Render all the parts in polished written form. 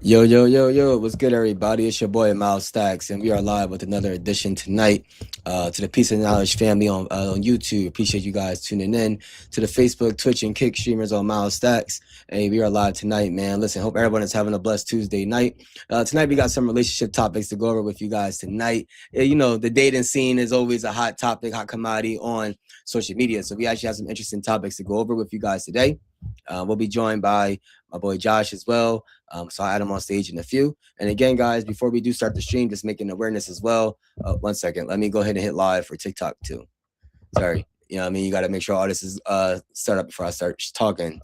Yo, yo, yo, yo, what's good, everybody? It's your boy, Miles Stacks, and we are live with another edition tonight to the Peace and Knowledge family on YouTube. Appreciate you guys tuning in to the Facebook, Twitch, and Kick streamers on Miles Stacks. Hey, we are live tonight, man. Listen, hope everyone is having a blessed Tuesday night. Tonight, we got some relationship topics to go over with you guys tonight. You know, the dating scene is always a hot topic, hot commodity on social media. So we actually have some interesting topics to go over with you guys today. We'll be joined by my boy Josh as well. So I had him on stage in a few. And again, guys, before we do start the stream, just making awareness as well. 1 second. Let me go ahead and hit live for TikTok too. Sorry. You know what I mean? You got to make sure all this is set up before I start talking.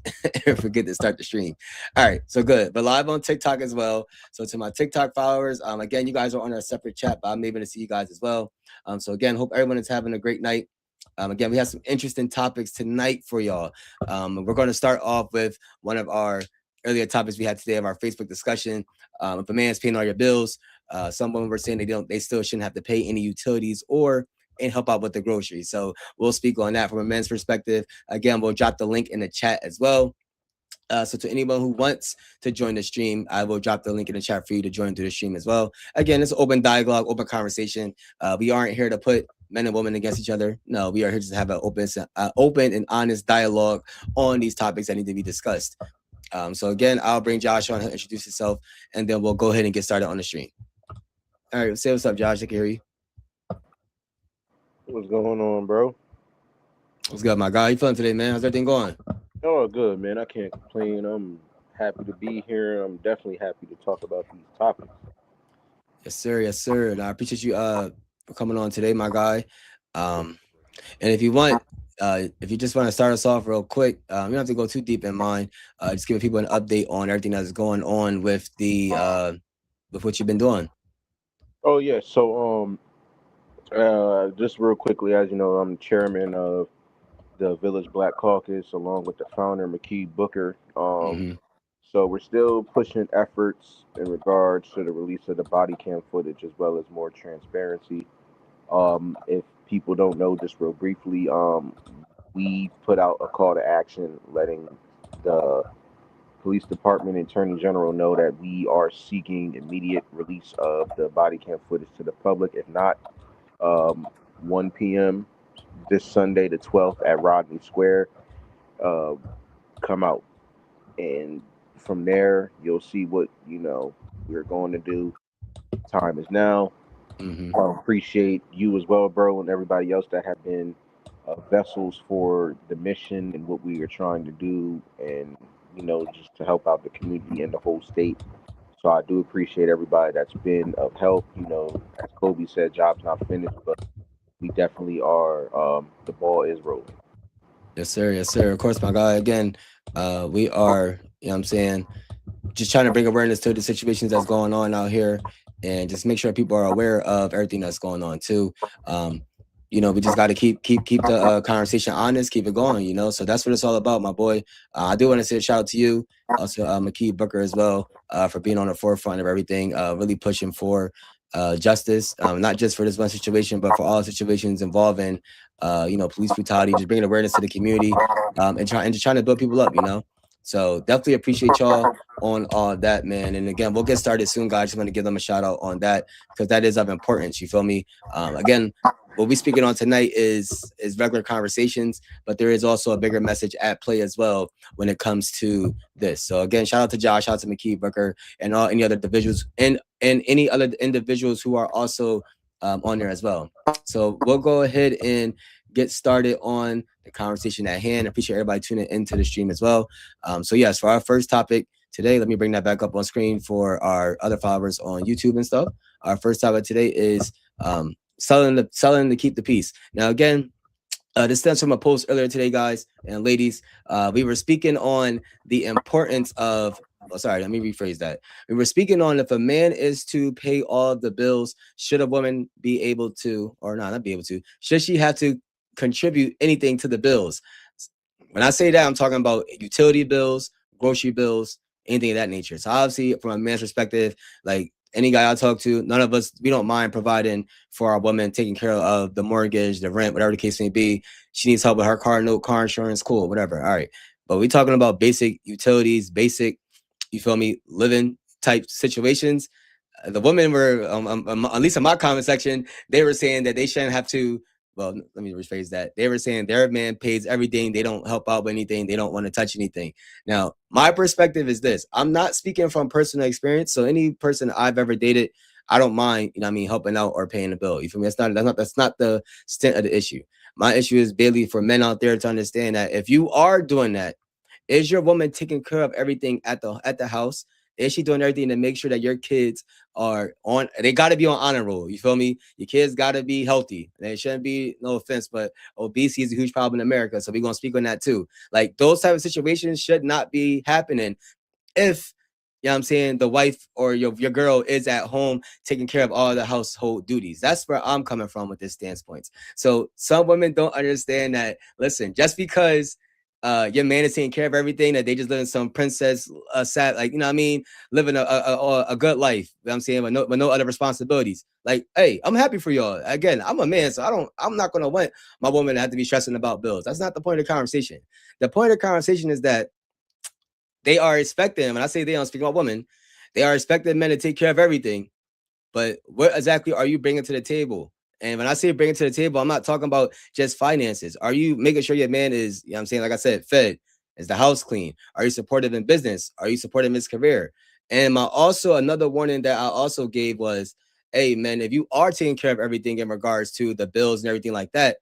Forget to start the stream. All right. So good. But live on TikTok as well. So to my TikTok followers, again, you guys are on our separate chat, but I'm able to see you guys as well. So again, hope everyone is having a great night. Again, we have some interesting topics tonight for y'all. We're going to start off with one of our earlier topics we had today of our Facebook discussion. If a man's paying all your bills, some women were saying they still shouldn't have to pay any utilities or and help out with the groceries. So we'll speak on that from a men's perspective. Again, we'll drop the link in the chat as well. So to anyone who wants to join the stream, I will drop the link in the chat for you to join through the stream as well. Again, it's open dialogue, open conversation. We aren't here to put men and women against each other. No, we are here to have an open and honest dialogue on these topics that need to be discussed. So again, I'll bring Josh on, he'll introduce himself, and then we'll go ahead and get started on the stream. All right, say what's up, Josh. I can hear you. What's going on, bro? What's good, my guy? How you feeling today, man? How's everything going? Oh, good, man. I can't complain. I'm happy to be here. I'm definitely happy to talk about these topics. Yes, sir. Yes, sir. And I appreciate you for coming on today, my guy. And if you want, if you just want to start us off real quick, you don't have to go too deep in mind. Just giving people an update on everything that's going on with the with what you've been doing. Oh yeah. So just real quickly, as you know, I'm chairman of the Village Black Caucus along with the founder McKee Booker. So we're still pushing efforts in regards to the release of the body cam footage as well as more transparency. If people don't know, just real briefly, we put out a call to action letting the police department and attorney general know that we are seeking immediate release of the body cam footage to the public. If not, 1 p.m. this Sunday, the 12th, at Rodney Square, come out. And from there, you'll see what, we're going to do. Time is now. I appreciate you as well, bro, and everybody else that have been vessels for the mission and what we are trying to do, and just to help out the community and the whole state. So I do appreciate everybody that's been of help. As Kobe said, job's not finished, but we definitely are. The ball is rolling. Yes, sir. Yes, sir. Of course, my guy. Again, we are, what I'm saying, just trying to bring awareness to the situations that's going on out here, and just make sure people are aware of everything that's going on too. We just got to keep the conversation honest, keep it going. So that's what it's all about, my boy. I do want to say a shout out to you, also McKee Booker as well, for being on the forefront of everything, really pushing for justice, not just for this one situation, but for all situations involving, police brutality, just bringing awareness to the community, and just trying to build people up. So definitely appreciate y'all on all that, man. And again, we'll get started soon, guys. Just want to give them a shout out on that because that is of importance. You feel me? Again, what we're speaking on tonight is regular conversations, but there is also a bigger message at play as well when it comes to this. So again, shout out to Josh, shout out to McKee Booker, and any other individuals and any other individuals who are also on there as well. So we'll go ahead and get started on the conversation at hand. I appreciate everybody tuning into the stream as well. So yes, for our first topic today, let me bring that back up on screen for our other followers on YouTube and stuff. Our first topic today is selling to keep the peace. Now, again, this stems from a post earlier today, guys and ladies. We were speaking on the importance of. Oh, sorry, let me rephrase that. We were speaking on if a man is to pay all of the bills, should a woman be able to, or not be able to, should she have to contribute anything to the bills? When I say that, I'm talking about utility bills, grocery bills, anything of that nature. So obviously, from a man's perspective, like any guy I talk to, none of us, we don't mind providing for our woman, taking care of the mortgage, the rent, whatever the case may be. She needs help with her car note, car insurance, cool, whatever. All right. But we're talking about basic utilities, basic, you feel me, living, type situations, the women were, at least in my comment section, they were saying that they shouldn't have to. Well, let me rephrase that. They were saying their man pays everything. They don't help out with anything. They don't want to touch anything. Now, my perspective is this: I'm not speaking from personal experience. So any person I've ever dated, I don't mind, you know, what I mean, helping out or paying the bill. You feel me? That's not the extent of the issue. My issue is Bailey for men out there to understand that if you are doing that, is your woman taking care of everything at the house? Is she doing everything to make sure that your kids are on? They got to be on honor roll. You feel me? Your kids got to be healthy. They shouldn't be. No offense, but obesity is a huge problem in America. So we're gonna speak on that too. Like those type of situations should not be happening if, you know what I'm saying, the wife or your girl is at home taking care of all the household duties. That's where I'm coming from with this standpoint. So some women don't understand that, listen, just because your man is taking care of everything, that they just living some princess sad, like, you know what I mean, living a good life, you know what I'm saying, with no other responsibilities. Like, hey, I'm happy for y'all. Again, I'm a man, so I'm not gonna want my woman to have to be stressing about bills. That's not the point of the conversation. The point of the conversation is that they are expecting, when I say they, I'm speaking about women, they are expecting men to take care of everything. But what exactly are you bringing to the table? And when I say bringing to the table, I'm not talking about just finances. Are you making sure your man is, you know what I'm saying, like I said, fed? Is the house clean? Are you supportive in business? Are you supporting his career? And my also another warning that I also gave was, hey man, if you are taking care of everything in regards to the bills and everything like that,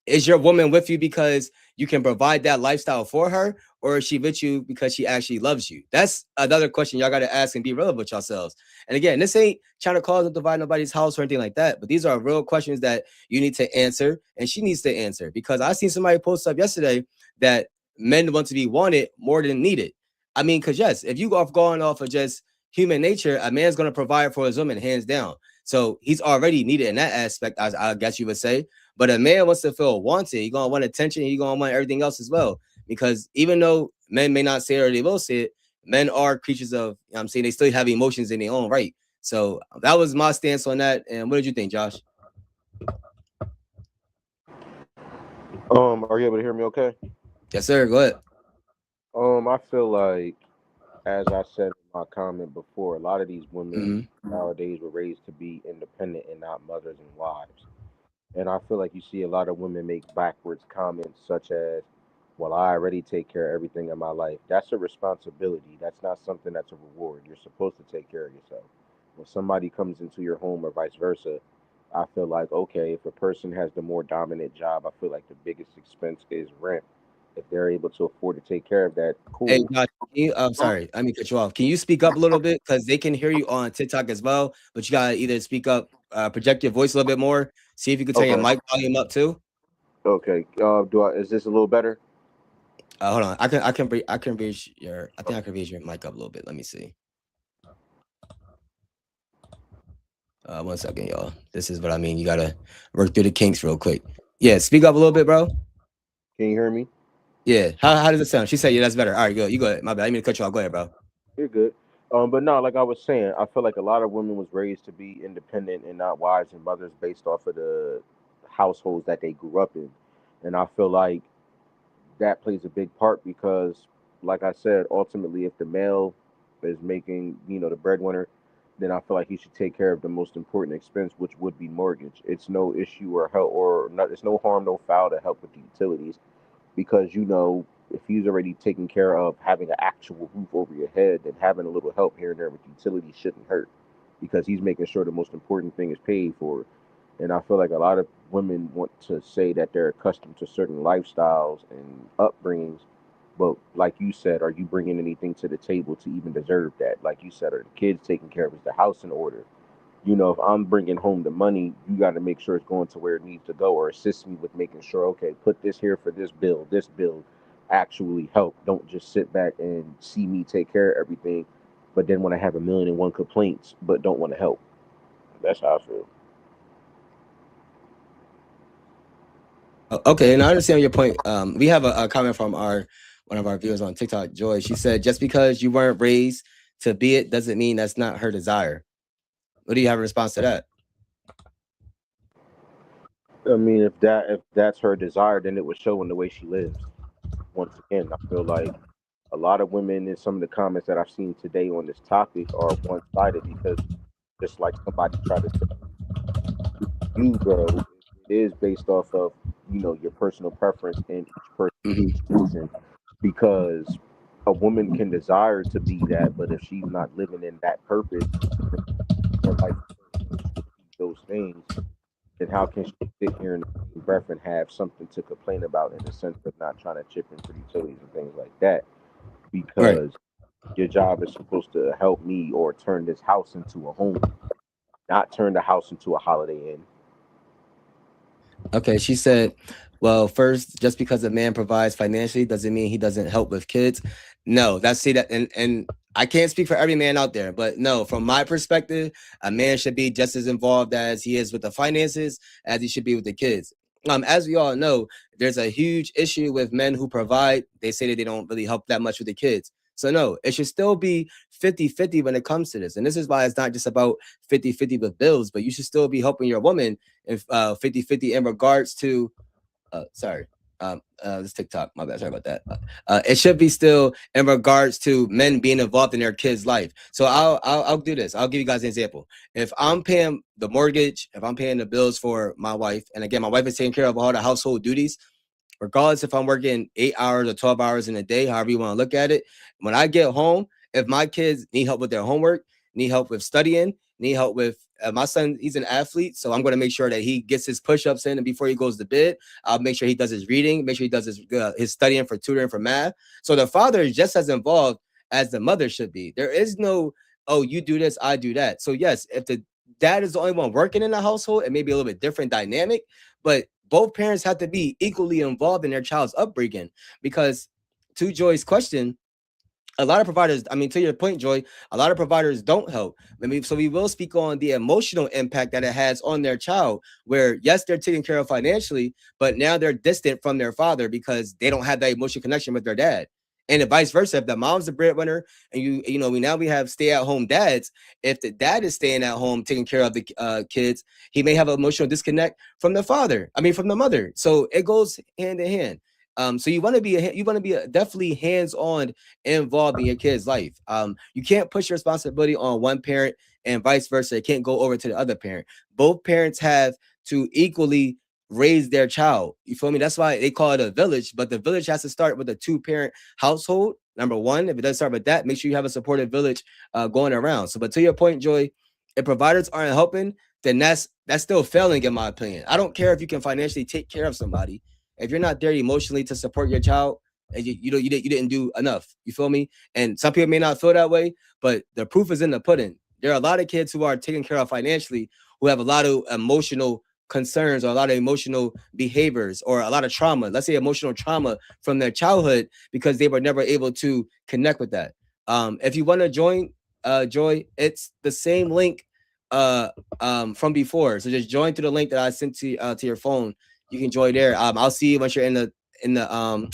is your woman with you because you can provide that lifestyle for her, or is she with you because she actually loves you? That's another question y'all got to ask and be real with yourselves. And again, this ain't trying to cause or divide nobody's house or anything like that, but these are real questions that you need to answer, and she needs to answer, because I seen somebody post up yesterday that men want to be wanted more than needed. I mean, because yes, if you go going off of just human nature, a man's going to provide for his woman hands down. So he's already needed in that aspect, I guess you would say. But a man wants to feel wanted. He's gonna want attention. He's gonna want everything else as well. Because even though men may not say it or they will say it, men are creatures of, you know what I'm saying, they still have emotions in their own right. So that was my stance on that. And what did you think, Josh? Are you able to hear me? Okay. Yes, sir. Go ahead. I feel like, as I said in my comment before, a lot of these women Mm-hmm. nowadays were raised to be independent and not mothers and wives. And I feel like you see a lot of women make backwards comments such as, well, I already take care of everything in my life. That's a responsibility. That's not something that's a reward. You're supposed to take care of yourself. When somebody comes into your home or vice versa, I feel like, okay, if a person has the more dominant job, I feel like the biggest expense is rent. If they're able to afford to take care of that, Hey, cool. Josh, I'm sorry. I mean, cut you off. Can you speak up a little bit? Because they can hear you on TikTok as well, but you gotta either speak up, project your voice a little bit more. See if you can turn your Okay. mic volume up too. Okay. Do I? Is this a little better? Hold on. I can reach your. I think I can reach your mic up a little bit. Let me see. 1 second, y'all. This is what I mean. You gotta work through the kinks real quick. Yeah, speak up a little bit, bro. Can you hear me? Yeah. How does it sound? She said, yeah, that's better. All right, go. You go ahead. My bad. I didn't mean to cut you off. Go ahead, bro. You're good. But no, like I was saying, I feel like a lot of women was raised to be independent and not wives and mothers based off of the households that they grew up in. And I feel like that plays a big part because, like I said, ultimately, if the male is making, the breadwinner, then I feel like he should take care of the most important expense, which would be mortgage. It's no issue or help or not. It's no harm, no foul to help with the utilities because if he's already taken care of having an actual roof over your head, then having a little help here and there with utilities shouldn't hurt because he's making sure the most important thing is paid for. And I feel like a lot of women want to say that they're accustomed to certain lifestyles and upbringings, but like you said, are you bringing anything to the table to even deserve that? Like you said, are the kids taken care of? Is the house in order? If I'm bringing home the money, you got to make sure it's going to where it needs to go or assist me with making sure, okay, put this here for this bill actually help. Don't just sit back and see me take care of everything, but then want to have a million and one complaints, but don't want to help. That's how I feel. Okay, and I understand your point. We have a comment from our one of our viewers on TikTok, Joy. She said, just because you weren't raised to be it doesn't mean that's not her desire. What do you have in response to that? I mean, if that's her desire, then it would show in the way she lives. Once again, I feel like a A lot of women in some of the comments that I've seen today on this topic are one sided because just like somebody tried to say, you girl, it is based off of your personal preference and each person's Hmm. situation because a woman can desire to be that, but if she's not living in that purpose and her life is so hinged to achieve those things, then how can she sit here in the same breath and have something to complain about in the sense of not trying to chip in for utilities and things like that? Right. Because your job is supposed to help me or turn this house into a home, not turn the house into a Holiday Inn. Okay, she said, well, first, just because a man provides financially doesn't mean he doesn't help with kids. No, that's see that and I can't speak for every man out there, but no, from my perspective, a man should be just as involved as he is with the finances as he should be with the kids. As we all know, there's a huge issue with men who provide. They say that they don't really help that much with the kids. So no, it should still be 50-50 when it comes to this. And this is why it's not just about 50-50 with bills, but you should still be helping your woman if 50-50 in regards to sorry this TikTok, my bad, sorry about that. It should be still in regards to men being involved in their kids life. So I'll do this. I'll give you guys an example. If I'm paying the mortgage, if I'm paying the bills for my wife, and again my wife is taking care of all the household duties, regardless if I'm working 8 hours or 12 hours in a day, however you want to look at it. When I get home, if my kids need help with their homework, need help with studying, need help with my son, he's an athlete. So I'm going to make sure that he gets his push ups in. And before he goes to bed, I'll make sure he does his reading, make sure he does his studying for tutoring for math. So the father is just as involved as the mother should be. There is no, oh, you do this, I do that. So, yes, if the dad is the only one working in the household, it may be a little bit different dynamic, but both parents have to be equally involved in their child's upbringing because to Joy's question, a lot of providers, I mean, to your point, Joy, a lot of providers don't help. I mean, so we will speak on the emotional impact that it has on their child, where yes, they're taken care of financially, but now they're distant from their father because they don't have that emotional connection with their dad. And vice versa. If the mom's the breadwinner and we have stay-at-home dads, if the dad is staying at home taking care of the kids, he may have an emotional disconnect from the father. I mean, from the mother. So it goes hand in hand. So you want to be definitely hands-on involved in your kid's life. You can't push your responsibility on one parent and vice versa. It can't go over to the other parent. Both parents have to equally raise their child. You feel me? That's why they call it a village, but the village has to start with a two-parent household. Number one, if it does start with that, make sure you have a supportive village going around. So, but to your point, Joy, if providers aren't helping, then that's still failing, in my opinion. I don't care if you can financially take care of somebody. If you're not there emotionally to support your child, and you didn't do enough. You feel me? And some people may not feel that way, but the proof is in the pudding. There are a lot of kids who are taken care of financially who have a lot of emotional concerns or a lot of emotional behaviors or a lot of trauma. Let's say emotional trauma from their childhood because they were never able to connect with that. If you want to join, Joy, it's the same link uh from before. So just join through the link that I sent to your phone. You can join there. I'll see you once you're in the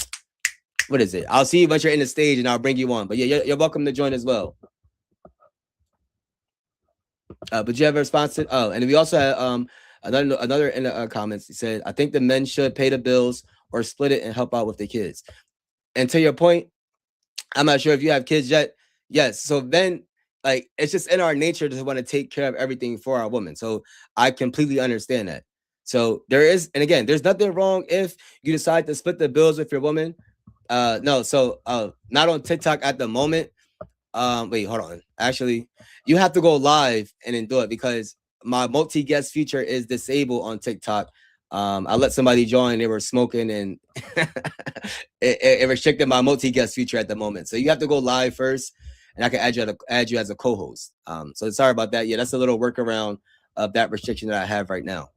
what is it? I'll see you once you're in the stage and I'll bring you on. But yeah, you're welcome to join as well. But you have a response to? Oh, and we also had another in the comments. He said, "I think the men should pay the bills or split it and help out with the kids." And to your point, I'm not sure if you have kids yet. Yes. So then, like, it's just in our nature to want to take care of everything for our woman. So I completely understand that. So there is, and again, there's nothing wrong if you decide to split the bills with your woman. No, so not on TikTok at the moment. Wait, hold on. Actually, you have to go live and then do it because my multi-guest feature is disabled on TikTok. I let somebody join, they were smoking and it restricted my multi-guest feature at the moment. So you have to go live first, and I can add you as a co-host. So sorry about that. Yeah, that's a little workaround of that restriction that I have right now.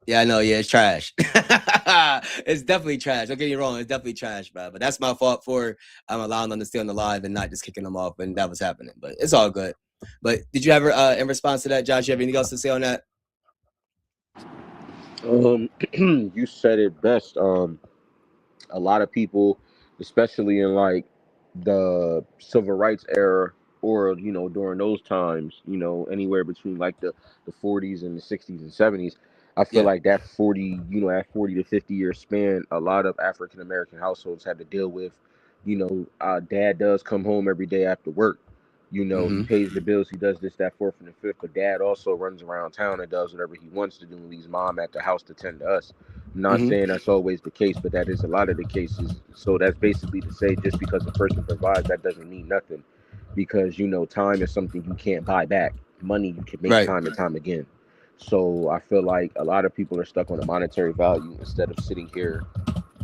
Yeah, I know. Yeah, it's trash. It's definitely trash. Don't get me wrong. It's definitely trash, bro. But that's my fault for allowing them to stay on the live and not just kicking them off when that was happening. But it's all good. But did you ever, in response to that, Josh, you have anything else to say on that? You said it best. A lot of people, especially in like the civil rights era, or during those times, anywhere between like the 40s and the 60s and 70s, I feel Yeah. like that 40 to 50 year span, a lot of African American households had to deal with Dad does come home every day after work. He Mm-hmm. pays the bills, he does this, that, fourth, and the fifth. But dad also runs around town and does whatever he wants to do and leaves mom at the house to tend to us. I'm not Mm-hmm. saying that's always the case, but that is a lot of the cases. So that's basically to say just because a person provides, that doesn't mean nothing. Because, time is something you can't buy back. Money you can make Right. time and time again. So I feel like a lot of people are stuck on a monetary value instead of sitting here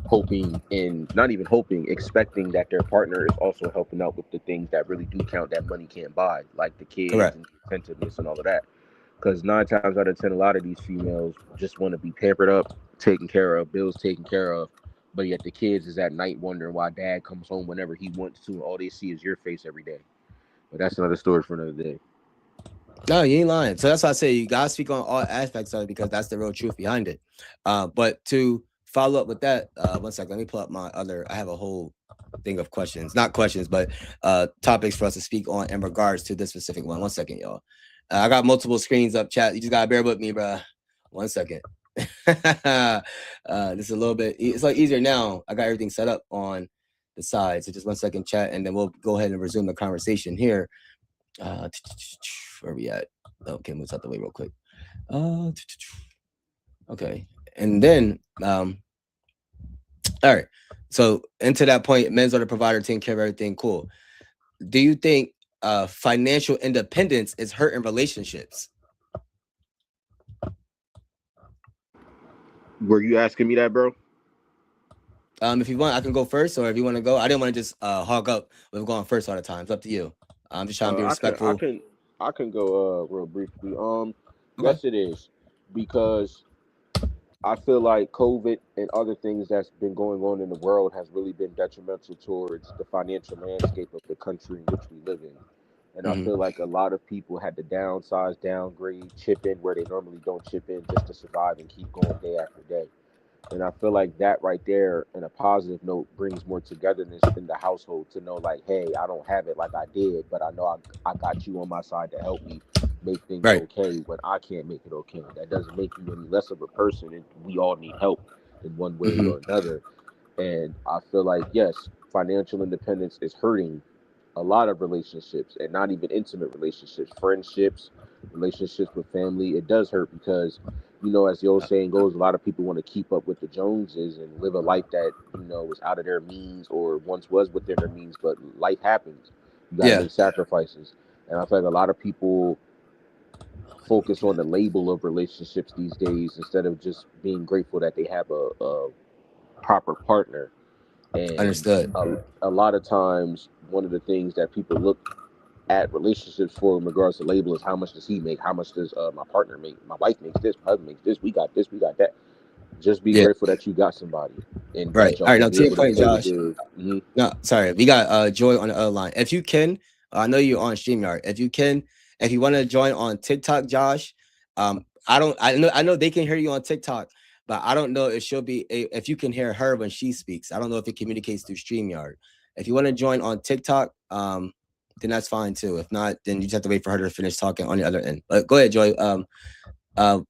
hoping and not even hoping, expecting that their partner is also helping out with the things that really do count that money can't buy, like the kids Correct. and the attentiveness and all of that. Because 9 times out of 10, a lot of these females just want to be pampered up, taken care of, bills taken care of. But yet the kids is at night wondering why dad comes home whenever he wants to, and all they see is your face every day. But that's another story for another day. No, you ain't lying. So that's why I say you gotta speak on all aspects of it because that's the real truth behind it. But to follow up with that, one second, let me pull up my other. I have a whole thing of questions, not questions, but topics for us to speak on in regards to this specific one. One second, y'all. I got multiple screens up, chat. You just gotta bear with me, bro. One second. This is a little bit. It's like easier now. I got everything set up on the side. So just one second, chat, and then we'll go ahead and resume the conversation here. Uh, where are we at? Okay, move out the way real quick. Uh, okay, and then all right. So into that point, men's are the provider, taking care of everything. Cool. Do you think financial independence is hurting relationships? Were you asking me that, bro? If you want, I can go first, or if you want to go, I didn't want to just hog up with going first all the time. It's up to you. I'm just trying to be I can I respectful. can I can go real briefly. Okay. Yes, it is because I feel like COVID and other things that's been going on in the world has really been detrimental towards the financial landscape of the country in which we live in. And I Mm-hmm. feel like a lot of people had to downsize, downgrade, chip in where they normally don't chip in just to survive and keep going day after day. And I feel like that right there, in a positive note, brings more togetherness in the household to know, like, hey, I don't have it like I did, but I know I got you on my side to help me make things Right. okay when I can't make it okay. That doesn't make you any less of a person, and we all need help in one way Mm-hmm. or another. And I feel like, yes, financial independence is hurting a lot of relationships and not even intimate relationships, friendships, relationships with family. It does hurt because, as the old saying goes, a lot of people want to keep up with the Joneses and live a life that, is out of their means or once was within their means, but life happens. You got to Yeah. make sacrifices. And I feel like a lot of people focus on the label of relationships these days instead of just being grateful that they have a proper partner. And Understood. a lot of times, one of the things that people look at relationships for in regards to label is how much does he make? How much does my partner make? My wife makes this, my husband makes this, we got this, we got that. Just be Yeah. grateful that you got somebody and Right. that y'all All right. gonna Now be to your able to point, play with Josh. your. Mhm. No, sorry. We got Joy on the other line. If you can, I know you're on StreamYard. If you can, if you want to join on TikTok, Josh, I know they can hear you on TikTok, but I don't know if if you can hear her when she speaks. I don't know if it communicates through StreamYard. If you want to join on TikTok, then that's fine too. If not, then you just have to wait for her to finish talking on the other end. But go ahead, Joy.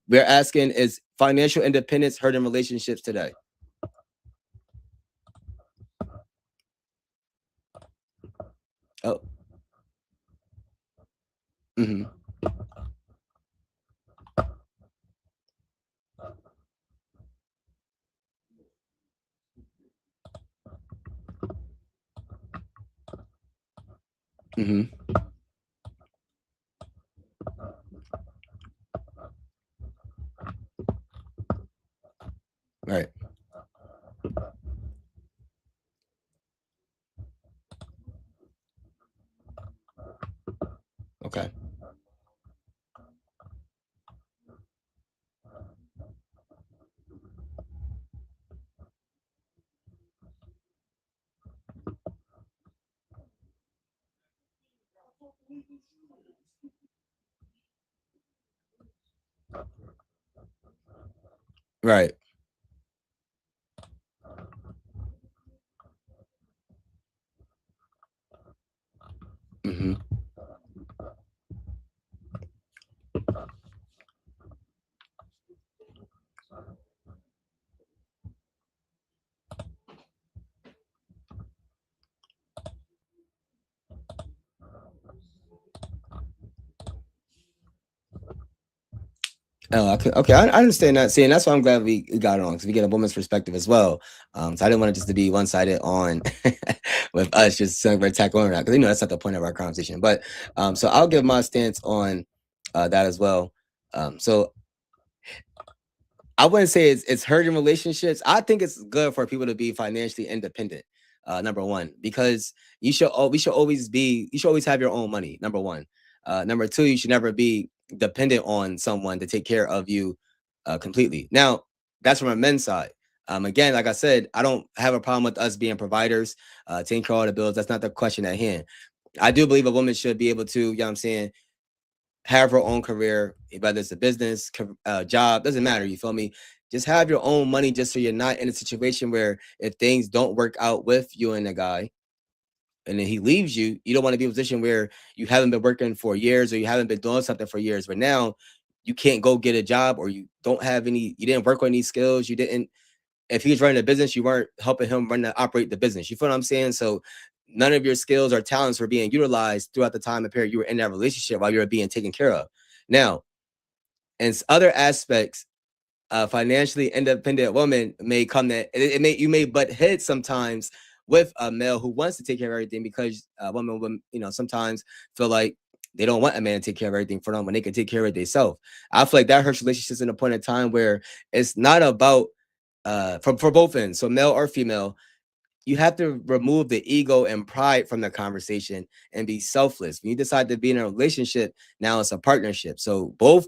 We're asking, is financial independence hurting relationships today? Oh, mm-hmm, mm-hmm, right. Okay. Right. Mm-hmm. Oh, okay. I understand that. See, and that's why I'm glad we got it on because we get a woman's perspective as well. So I didn't want it just to be one sided on with us just saying we're attack women because that's not the point of our conversation. But so I'll give my stance on that as well. So I wouldn't say it's hurting relationships. I think it's good for people to be financially independent. Number one, because you should always have your own money. Number one. Number two, you should never be dependent on someone to take care of you completely. Now, that's from a men's side. Again, like I said, I don't have a problem with us being providers, taking care of all the bills. That's not the question at hand. I do believe a woman should be able to, what I'm saying, have her own career, whether it's a business, job, doesn't matter. You feel me? Just have your own money, just so you're not in a situation where if things don't work out with you and the guy, and then he leaves you, you don't want to be in a position where you haven't been working for years or you haven't been doing something for years. But now you can't go get a job or you don't have any, you didn't work on these skills. You didn't, if he was running a business, you weren't helping him operate the business. You feel what I'm saying? So none of your skills or talents were being utilized throughout the time and period you were in that relationship while you were being taken care of. Now, in other aspects, a financially independent woman may come that you may butt heads sometimes with a male who wants to take care of everything because women sometimes feel like they don't want a man to take care of everything for them when they can take care of it themselves. I feel like that hurts relationships in a point in time where it's not about for both ends, so male or female, you have to remove the ego and pride from the conversation and be selfless. When you decide to be in a relationship, now it's a partnership. So both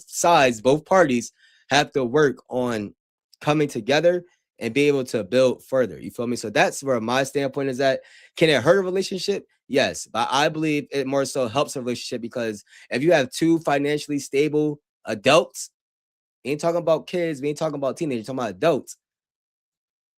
sides, both parties have to work on coming together and be able to build further. You feel me? So that's where my standpoint is at. Can it hurt a relationship? Yes, but I believe it more so helps a relationship because if you have two financially stable adults, we ain't talking about kids, we ain't talking about teenagers, we're talking about adults,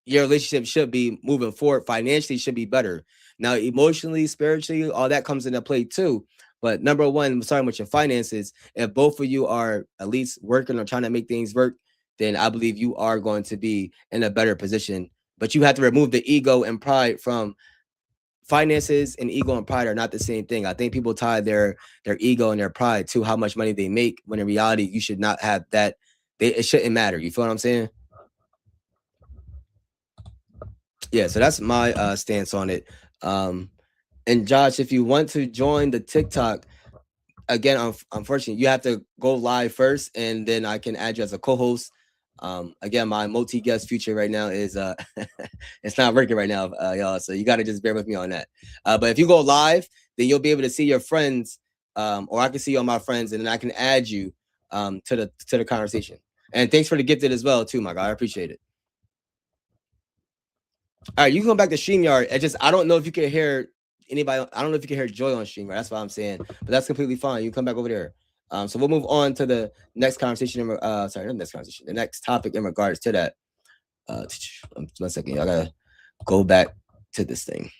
your relationship should be moving forward financially should be better. Now, emotionally, spiritually, all that comes into play too. But number one, starting with your finances, if both of you are at least working or trying to make things work, then I believe you are going to be in a better position. But you have to remove the ego and pride from finances. And ego and pride are not the same thing. I think people tie their ego and their pride to how much money they make, when in reality, you should not have that. It shouldn't matter. You feel what I'm saying? Yeah, so that's my stance on it. Um, and Josh, if you want to join the TikTok, again, unfortunately, you have to go live first, and then I can add you as a co-host. Again, my multi-guest feature right now is it's not working right now, y'all. So you got to just bear with me on that. But if you go live, then you'll be able to see your friends, or I can see all my friends, and then I can add you to the conversation. And thanks for the gifted as well, too, my guy. I appreciate it. All right, you can go back to StreamYard. I don't know if you can hear anybody. I don't know if you can hear Joy on StreamYard. That's what I'm saying. But that's completely fine. You can come back over there. So we'll move on to the next conversation. Sorry, not the next conversation. The next topic in regards to that. 1 second. I gotta go back to this thing.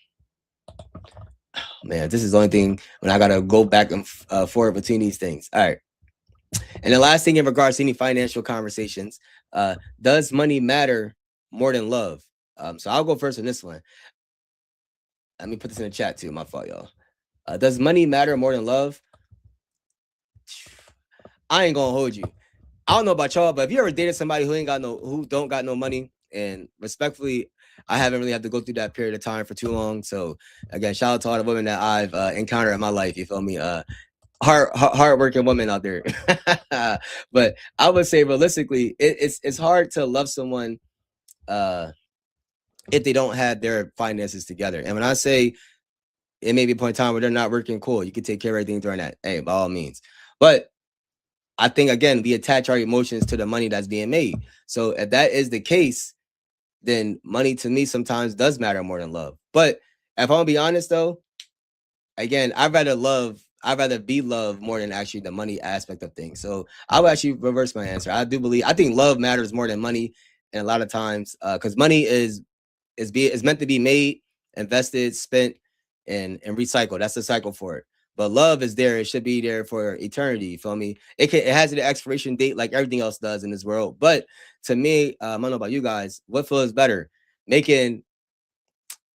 Man, this is the only thing when I gotta go back and forward between these things. All right. And the last thing in regards to any financial conversations, does money matter more than love? So I'll go first on this one. Let me put this in the chat too. My fault, y'all. Does money matter more than love? I ain't gonna hold you. I don't know about y'all, but if you ever dated somebody who don't got no money, and respectfully, I haven't really had to go through that period of time for too long. So again, shout out to all the women that I've encountered in my life. You feel me? Hardworking women out there. But I would say realistically, it's hard to love someone if they don't have their finances together. And when I say it may be a point in time where they're not working, cool, you can take care of everything during that. Hey, by all means. But I think again, we attach our emotions to the money that's being made. So if that is the case, then money to me sometimes does matter more than love. But if I'm gonna be honest though, again, I'd rather be loved more than actually the money aspect of things. So I would actually reverse my answer. I think love matters more than money, and a lot of times, because money is meant to be made, invested, spent, and recycled. That's the cycle for it. But love is there. It should be there for eternity. You feel me? It has an expiration date like everything else does in this world. But to me, I don't know about you guys. What feels better? Making,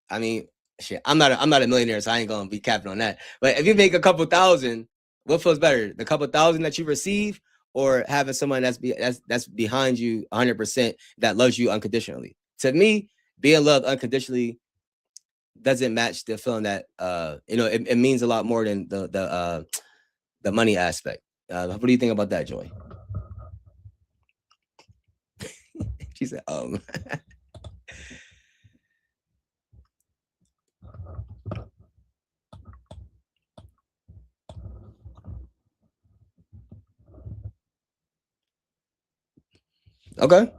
I mean, shit. I'm not a millionaire, so I ain't gonna be capping on that. But if you make a couple thousand, what feels better? The couple thousand that you receive, or having someone that's behind you 100% that loves you unconditionally. To me, being loved unconditionally doesn't match the feeling that it means a lot more than the money aspect. What do you think about that, Joy? She said, okay,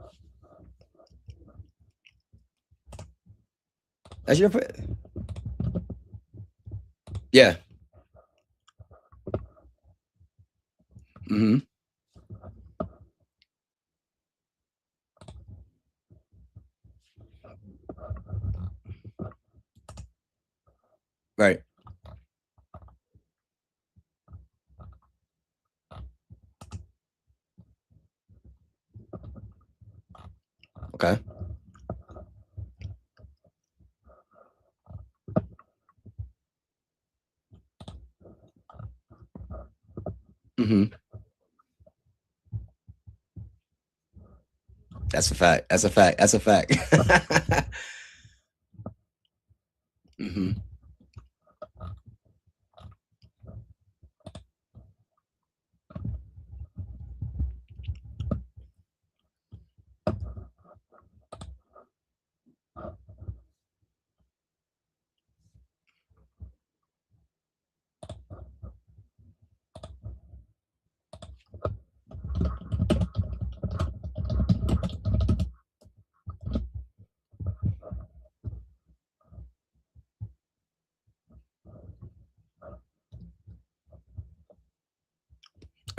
that's your yeah. Mm-hmm. Right. Okay. Mm-hmm. That's a fact. That's a fact. That's a fact. Mm-hmm.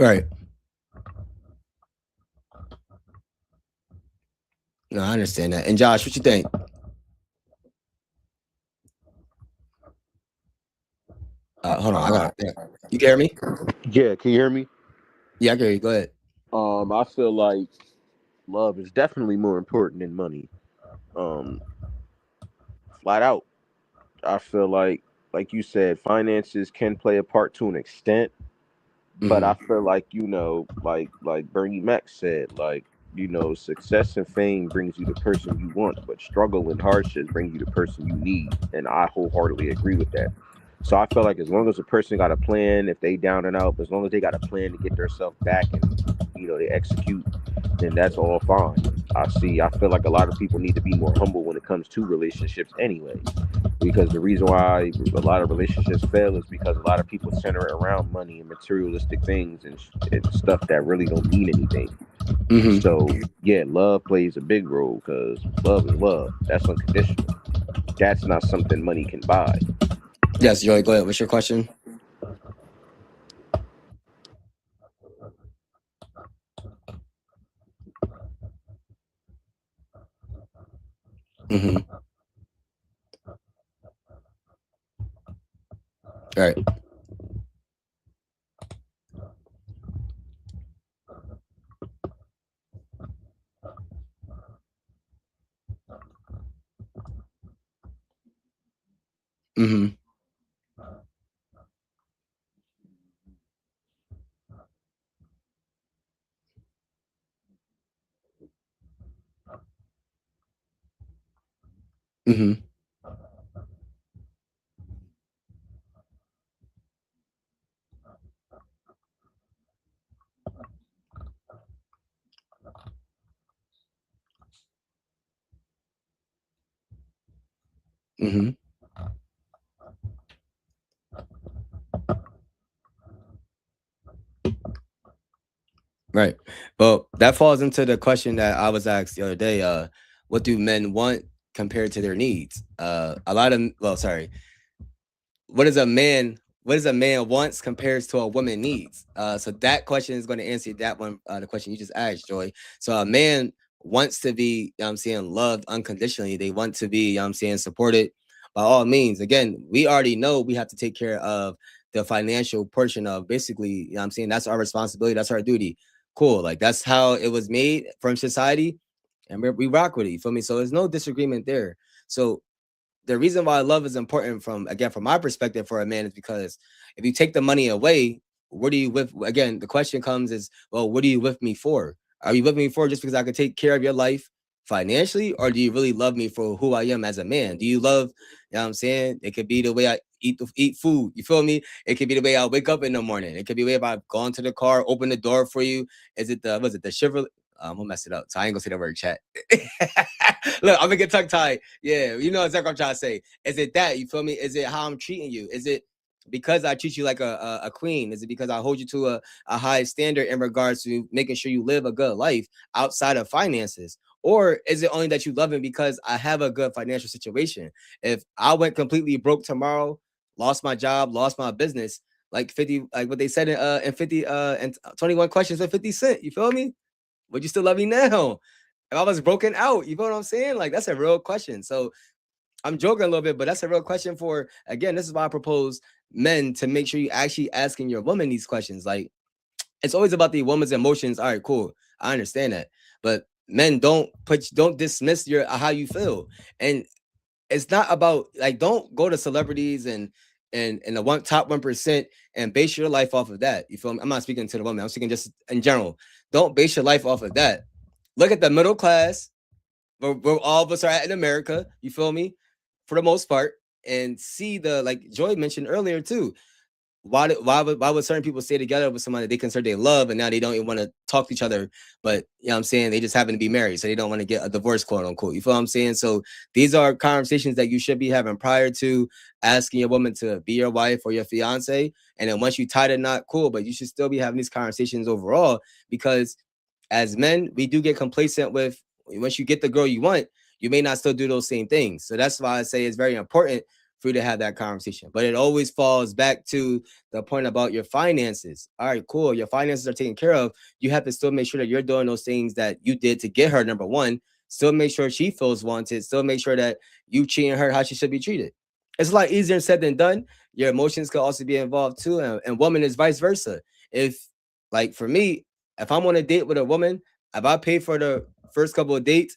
Right. No, I understand that. And Josh, what you think? Hold on, I got. Yeah. You can hear me? Yeah, can you hear me? Yeah, I can hear you. Go ahead. I feel like love is definitely more important than money. Um, Flat out. I feel like you said, finances can play a part to an extent, but Mm-hmm. I feel like like Bernie Mac said, success and fame brings you the person you want, but struggle and hardships bring you the person you need, and I wholeheartedly agree with that. So I feel like as long as a person got a plan, if they down and out, as long as they got a plan to get themselves back and they execute, then that's all fine. I feel like a lot of people need to be more humble when it comes to relationships anyways, because the reason why a lot of relationships fail is because a lot of people center it around money and materialistic things and stuff that really don't mean anything. Mm-hmm. So yeah, love plays a big role because love is love. That's unconditional. That's not something money can buy. Yes, Joy. Go ahead. What's your question? Mm-hmm. Right. Mm-hmm. Mm-hmm. Mm-hmm. Right. Well, that falls into the question that I was asked the other day. What do men want compared to their needs? A lot of well, sorry. What is a man wants compares to a woman needs? So that question is going to answer that one, the question you just asked, Joy. So a man wants to be, I'm saying, loved unconditionally. They want to be, I'm saying, supported by all means. Again, we already know we have to take care of the financial portion of basically, I'm saying, that's our responsibility, that's our duty. Cool. Like that's how it was made from society. And we rock with it. You feel me? So there's no disagreement there. So the reason why love is important from my perspective for a man is because if you take the money away, what are you with? Again, the question comes is, well, what are you with me for? Are you with me for just because I could take care of your life financially, or do you really love me for who I am as a man? Do you love, you know what I'm saying? It could be the way I eat food. You feel me? It could be the way I wake up in the morning. It could be the way if I've gone to the car, open the door for you. Is it the was it the Chevrolet? I'm gonna mess it up. So I ain't gonna say the word chat. Look, I'm gonna get tongue tied. Yeah, you know exactly what I'm trying to say. Is it that? You feel me? Is it how I'm treating you? Is it because I treat you like a queen? Is it because I hold you to a high standard in regards to making sure you live a good life outside of finances? Or is it only that you love me because I have a good financial situation? If I went completely broke tomorrow, lost my job, lost my business, like 50, like what they said in 50 and 21 questions with 50 Cent, you feel me? Would you still love me now? If I was broken out, you know what I'm saying? Like that's a real question. So I'm joking a little bit, but that's a real question for, again, this is why I propose men to make sure you actually asking your woman these questions. Like it's always about the woman's emotions. All right, cool. I understand that. But men don't dismiss your how you feel. And it's not about like don't go to celebrities and the top 1% and base your life off of that. You feel me? I'm not speaking to the woman. I'm speaking just in general. Don't base your life off of that. Look at the middle class where all of us are at in America. You feel me? For the most part, and see the like Joy mentioned earlier too. Why would certain people stay together with somebody they consider they love and now they don't even want to talk to each other, but you know what I'm saying, they just happen to be married, so they don't want to get a divorce, quote unquote. You feel what I'm saying? So these are conversations that you should be having prior to asking your woman to be your wife or your fiance. And then once you tie the knot, cool, but you should still be having these conversations overall, because as men, we do get complacent with once you get the girl you want, you may not still do those same things. So that's why I say it's very important for you to have that conversation. But it always falls back to the point about your finances. All right, cool. Your finances are taken care of. You have to still make sure that you're doing those things that you did to get her, number one. Still make sure she feels wanted. Still make sure that you treating her how she should be treated. It's a lot easier said than done. Your emotions could also be involved too. And woman is vice versa. If, like for me, if I'm on a date with a woman, if I pay for the first couple of dates,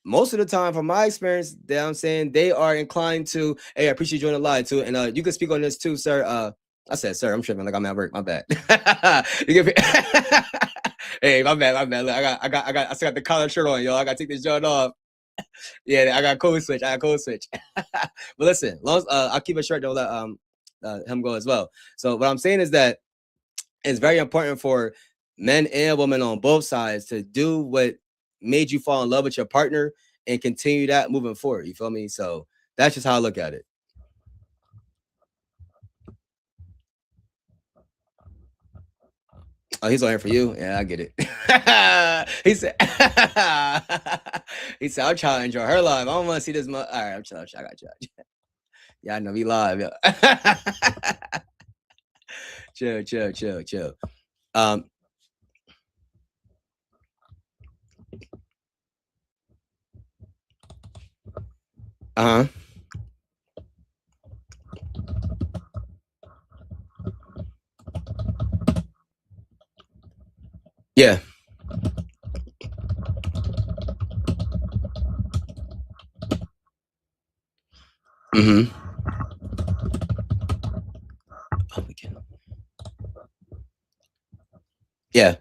most of the time, from my experience, that I'm saying they are inclined to, hey, I appreciate you joining the line too. And you can speak on this too, sir. I said, sir, I'm tripping like I'm at work. My bad. You can hey, my bad. Look, I still got the collar shirt on, yo. I gotta take this shirt off. Yeah, I got code switch. But listen, long I'll keep it short. Don't let him go as well. So what I'm saying is that it's very important for men and women on both sides to do what made you fall in love with your partner and continue that moving forward. You feel me? So that's just how I look at it. Oh, he's on here for you. Yeah, I get it. He said, he said, I'm trying to enjoy her life. I don't want to see this. All right, I'm chill. I got you. Yeah, I know we live. Yo. Chill. Um, uh huh. Yeah. Mm-hmm. Oh, we can. Yeah.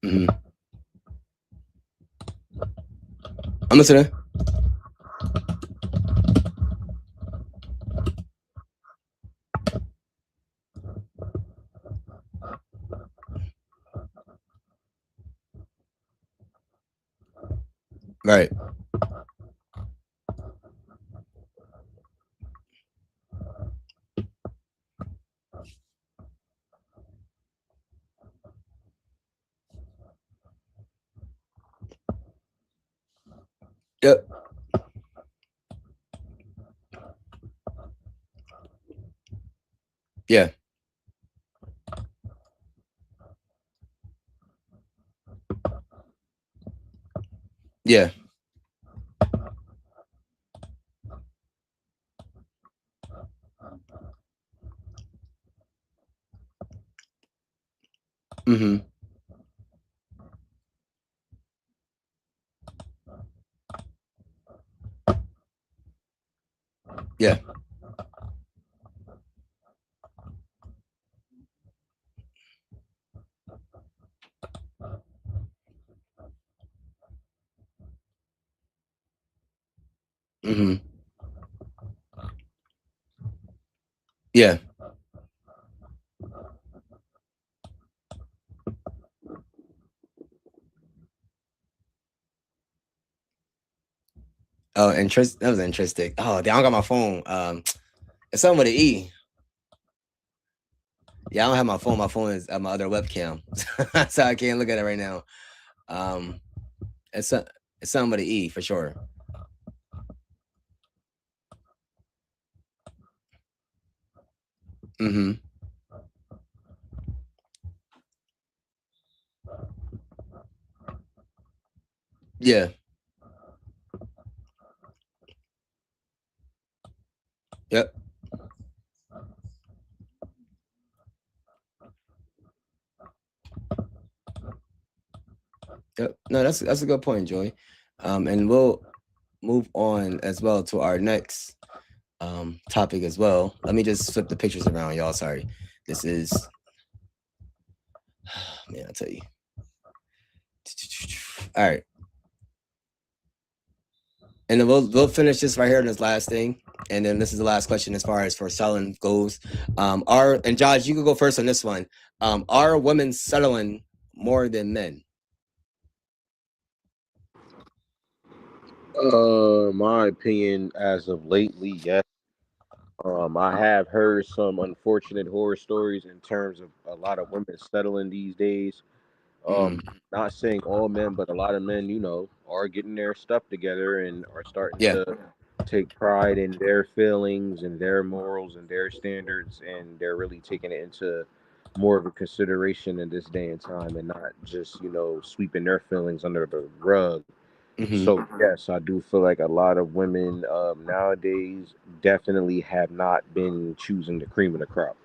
Mm-hmm. I'm listening. Right. Yep. Yeah. Yeah. Mm-hmm. Yeah. Hmm. Yeah. Oh, interest. That was interesting. Oh, damn, I don't got my phone. It's something with an E. Yeah, I don't have my phone. My phone is my other webcam, so I can't look at it right now. Um, it's a, it's something with an E for sure. Mm-hmm. Yeah. Yep. Yep. No, that's a good point, Joy. And we'll move on as well to our next topic as well. Let me just flip the pictures around, y'all. Sorry. This is man, I'll tell you. All right. And then we'll finish this right here in this last thing. And then this is the last question as far as for selling goes. Are and Josh, you can go first on this one. Are women settling more than men? My opinion, as of lately, yes. I have heard some unfortunate horror stories in terms of a lot of women settling these days. Mm, Not saying all men, but a lot of men, are getting their stuff together and are starting yeah. to take pride in their feelings and their morals and their standards, and they're really taking it into more of a consideration in this day and time, and not just sweeping their feelings under the rug. Hmm. So yes, I do feel like a lot of women nowadays definitely have not been choosing the cream of the crop.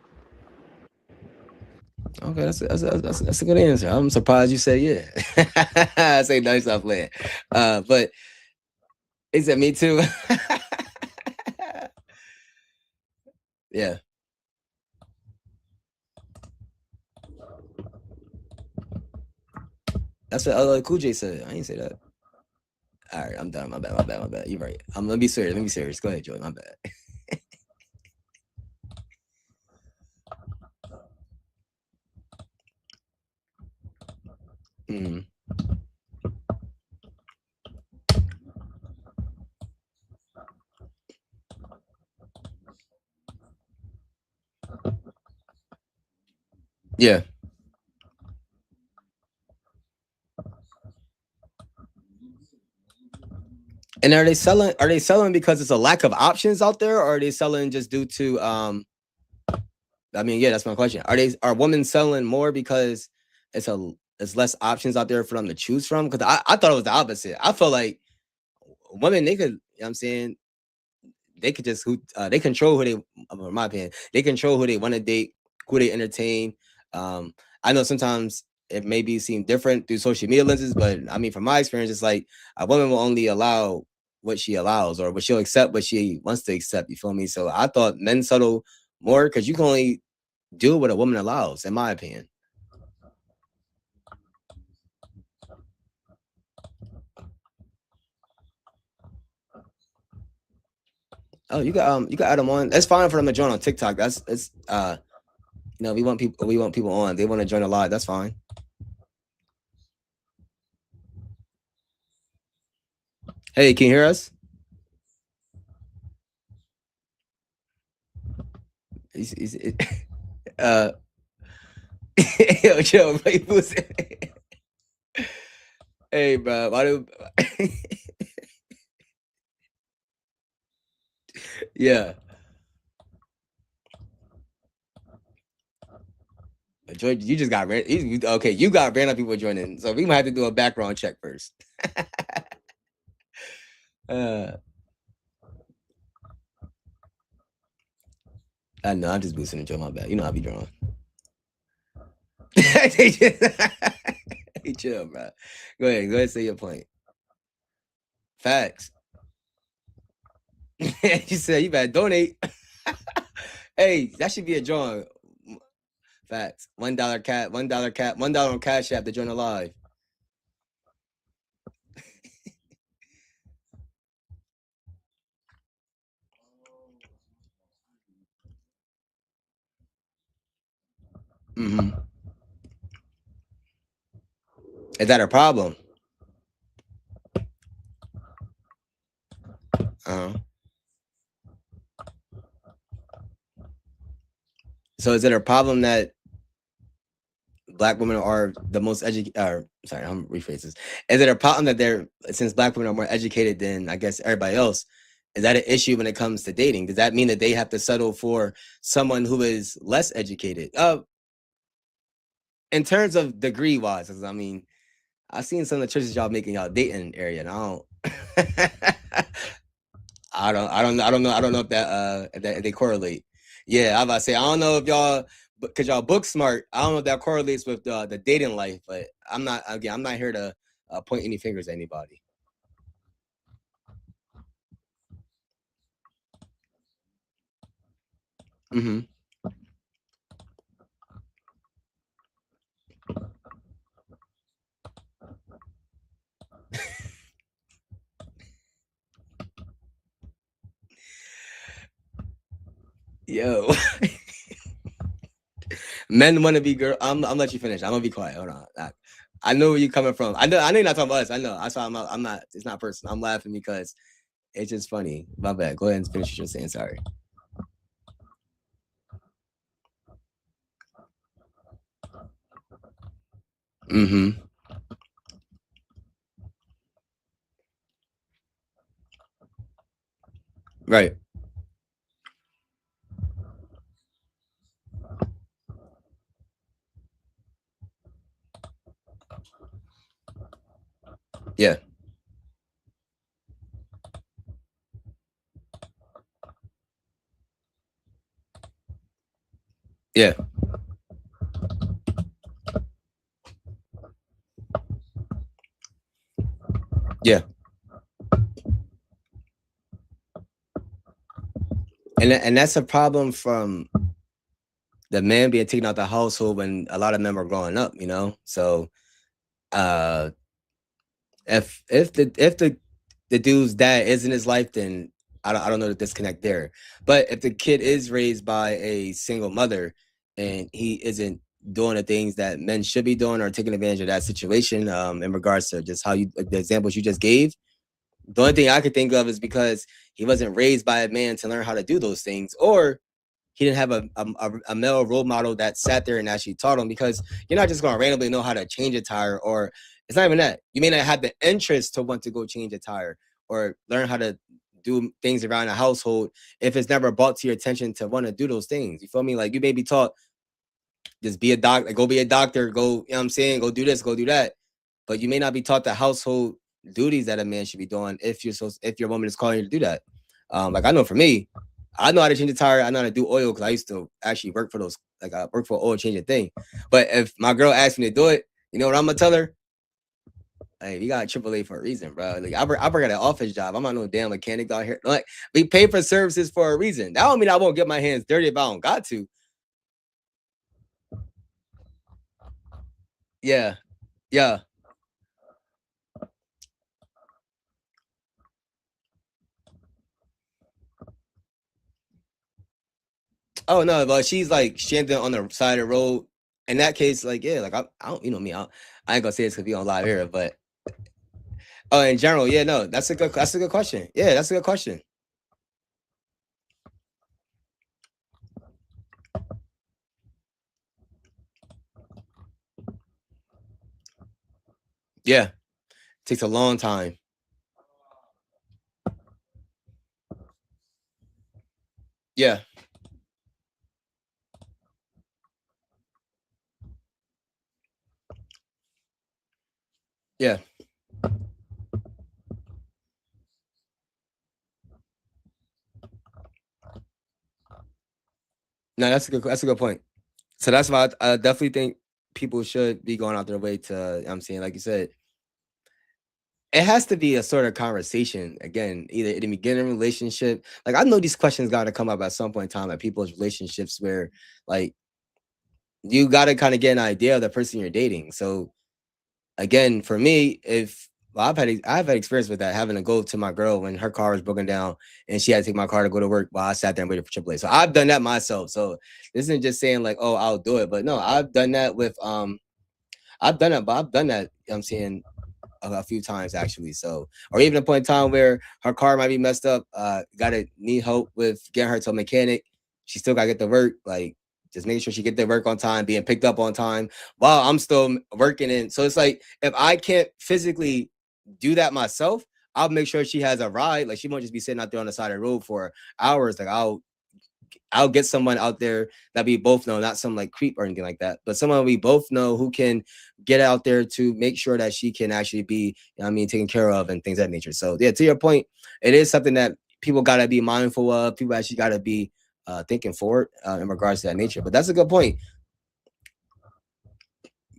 Okay, that's a good answer. I'm surprised you said yeah. I say nice off land. But is it me too? Yeah. That's what Cool J said. I ain't say that. All right, I'm done. My bad. My bad. My bad. You're right. Let me be serious. Let me be serious. Go ahead, Joey. My bad. Mm, yeah. And are they selling? Are they selling because it's a lack of options out there, or are they selling just due to? I mean, yeah, that's my question. Are women selling more because it's a it's less options out there for them to choose from? Because I thought it was the opposite. I felt like women they could. You know what I'm saying they could just who they control who they. In my opinion, they control who they want to date, who they entertain. Um, I know sometimes it maybe seem different through social media lenses, but I mean, from my experience, it's like a woman will only allow what she allows, or what she'll accept what she wants to accept. You feel me? So I thought men settle more because you can only do what a woman allows, in my opinion. Oh, you got Adam on. That's fine for them to join on TikTok. That's we want people on. They want to join a live. That's fine. Hey, can you hear us? He's uh yo, hey, bro, why do yeah. You just got okay. You got random people joining, so we might have to do a background check first. uh, I know I'm just boosting the joke. My bad. You know I'll be drawn. Hey, chill, bro. Go ahead. Say your point. Facts. You said you better donate. Hey, that should be a drawing. Facts. $1 on Cash App to join alive. Mm-hmm. Is that a problem? Uh-huh. So is it a problem that Black women are the most educated? Sorry, I'm rephrasing this. Is it a problem that since Black women are more educated than I guess everybody else? Is that an issue when it comes to dating? Does that mean that they have to settle for someone who is less educated? In terms of degree wise, I mean, I've seen some of the choices y'all making y'all dating area, and I don't. I don't know if they correlate. Yeah, I about to say I don't know if y'all because y'all book smart. I don't know if that correlates with the dating life, but I'm not here to point any fingers at anybody. Mm-hmm. Yo, men want to be girl. I'm let you finish. I'm gonna be quiet. Hold on. I know where you're coming from. I know you're not talking about us. I know. That's why I'm not. It's not personal. I'm laughing because it's just funny. My bad. Go ahead and finish what you're saying. Sorry. Mm-hmm. Right. Yeah. Yeah. Yeah. And that's a problem from the man being taken out the household when a lot of men were growing up, you know. So uh if the dude's dad is in his life, then I don't know the disconnect there. But if the kid is raised by a single mother and he isn't doing the things that men should be doing or taking advantage of that situation, in regards to just how you like the examples you just gave, the only thing I could think of is because he wasn't raised by a man to learn how to do those things, or he didn't have a male role model that sat there and actually taught him, because you're not just going to randomly know how to change a tire, or it's not even that. You may not have the interest to want to go change a tire or learn how to do things around the household if it's never brought to your attention to want to do those things. You feel me? Like you may be taught just be a doctor, go be a doctor, go, you know what I'm saying? Go do this, go do that. But you may not be taught the household duties that a man should be doing if your woman is calling you to do that. Like I know for me, I know how to change a tire. I know how to do oil because I used to actually work for those, like I work for an oil changing thing. But if my girl asks me to do it, you know what I'm gonna tell her? Hey, we got AAA for a reason, bro. Like I work at an office job. I'm not no damn mechanic out here. Like we pay for services for a reason. That don't mean I won't get my hands dirty if I don't got to. Yeah, yeah. Oh no, but she's like standing on the side of the road. In that case, like yeah, like I don't, you know me, I ain't gonna say this because we on live here, but oh, in general, yeah, no, that's a good question. Yeah, that's a good question. Yeah, takes a long time. Yeah, yeah. No, that's a good point. So that's why I definitely think people should be going out their way to. I'm saying, like you said, it has to be a sort of conversation again, either in the beginning relationship. Like I know these questions got to come up at some point in time at people's relationships where like you got to kind of get an idea of the person you're dating. So again, for me, if well, I've had experience with that, having to go to my girl when her car was broken down and she had to take my car to go to work while I sat there and waited for AAA. So I've done that myself. So this isn't just saying like, oh, I'll do it, but no, I've done that with I've done that, but I've done that. I'm saying a few times actually. So, or even a point in time where her car might be messed up, gotta need help with getting her to a mechanic. She still gotta get to work. Like just making sure she get to work on time, being picked up on time while I'm still working. And so it's like if I can't physically do that myself, I'll make sure she has a ride. Like she won't just be sitting out there on the side of the road for hours. Like I'll get someone out there that we both know, not some like creep or anything like that, but someone we both know who can get out there to make sure that she can actually be, you know what I mean, taken care of and things of that nature. So yeah, to your point, it is something that people gotta be mindful of. People actually gotta be thinking forward in regards to that nature. But that's a good point.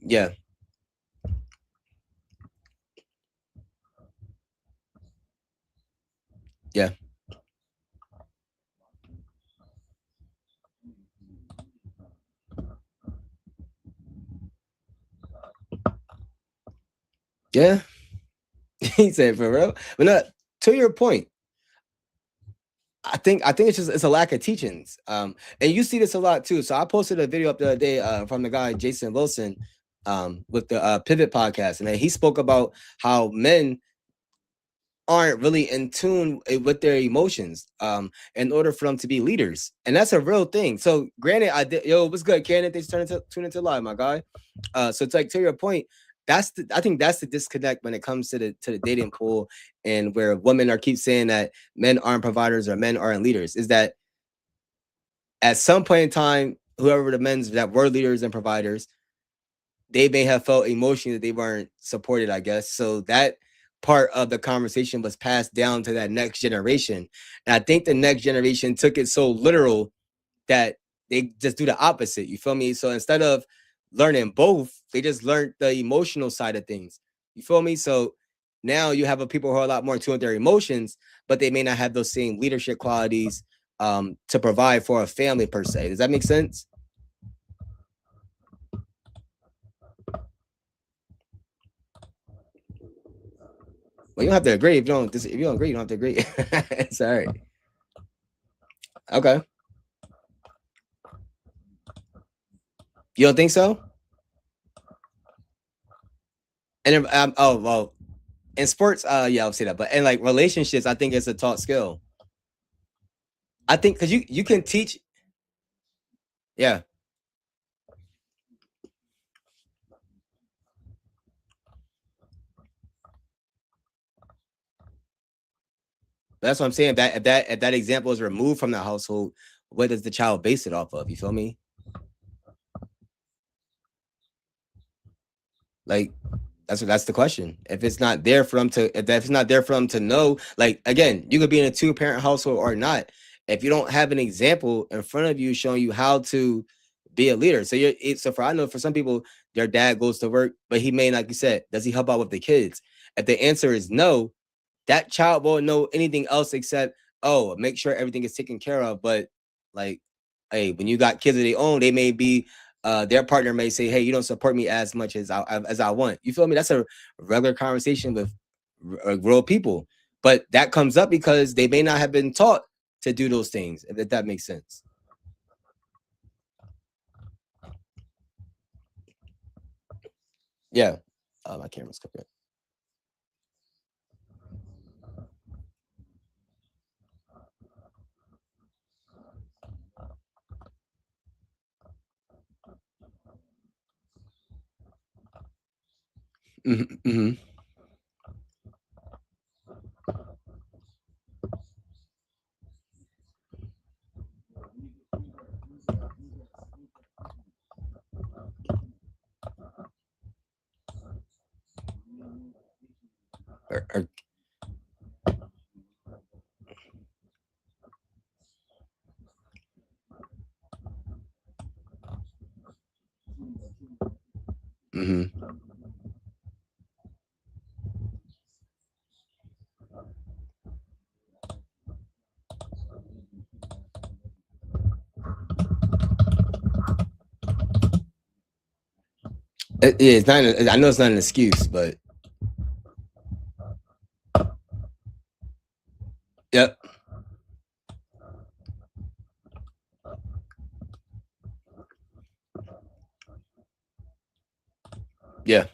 Yeah, yeah, yeah. He said for real. But no, to your point, I think it's just it's a lack of teachings. And you see this a lot too. So I posted a video up the other day from the guy Jason Wilson with the Pivot podcast, and then he spoke about how men aren't really in tune with their emotions in order for them to be leaders, and that's a real thing. So granted, I did yo, what's good, Cannon? Thanks for tune into live, my guy. So it's like to your point, I think that's the disconnect when it comes to the dating pool and where women are keep saying that men aren't providers or men aren't leaders. Is that at some point in time, whoever the men's that were leaders and providers, they may have felt emotionally that they weren't supported, I guess. So that part of the conversation was passed down to that next generation. And I think the next generation took it so literal that they just do the opposite. You feel me? So instead of learning both, they just learned the emotional side of things. You feel me? So now you have a people who are a lot more in tune with their emotions, but they may not have those same leadership qualities to provide for a family per se. Does that make sense? Well, you don't have to agree if you don't agree. You don't have to agree. It's all right. Okay. You don't think so? And then, oh well, in sports, yeah, I'll say that. But in like relationships, I think it's a taught skill. I think because you can teach. Yeah, that's what I'm saying. If that example is removed from the household, what does the child base it off of? You feel me? Like that's the question. If it's not there for them to, if it's not there for them to know, like again, you could be in a two parent household or not. If you don't have an example in front of you showing you how to be a leader, so so for I know for some people, their dad goes to work, but he may, like you said, does he help out with the kids? If the answer is no, that child won't know anything else except, oh, make sure everything is taken care of. But like, hey, when you got kids of their own, they may be their partner may say, hey, you don't support me as much as I want. You feel me? That's a regular conversation with real people. But that comes up because they may not have been taught to do those things, if that makes sense. Yeah. My camera's cooking. Mm-hmm, mm-hmm. Or, mm-hmm. Yeah, it's not. I know it's not an excuse, but yep, yeah,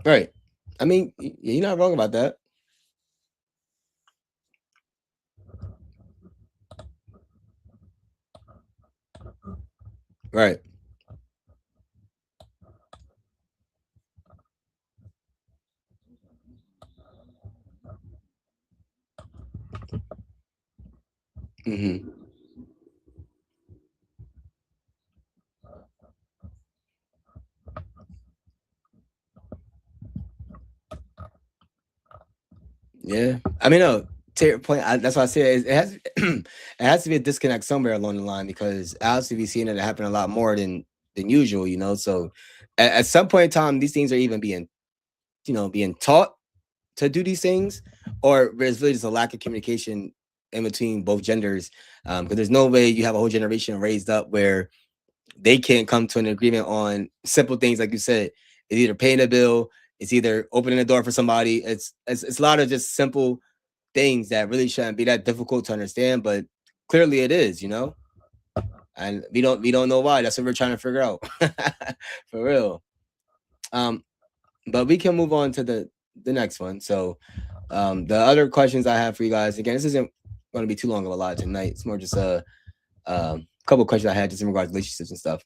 right. I mean, you're not wrong about that. Right. Hmm. Yeah. I mean, no. To your point, that's why I say it has it has to be a disconnect somewhere along the line because obviously we've seen it happen a lot more than usual. So at some point in time, these things are even being taught to do these things, or there's really just a lack of communication in between both genders. Because there's no way you have a whole generation raised up where they can't come to an agreement on simple things, like you said. It's either paying a bill, it's either opening the door for somebody. It's a lot of just simple things that really shouldn't be that difficult to understand, but clearly it is. And we don't know why. That's what we're trying to figure out. For real. Um, but we can move on to the next one. So the other questions I have for you guys, again, this isn't going to be too long of a lot tonight. It's more just a couple of questions I had just in regards to relationships and stuff.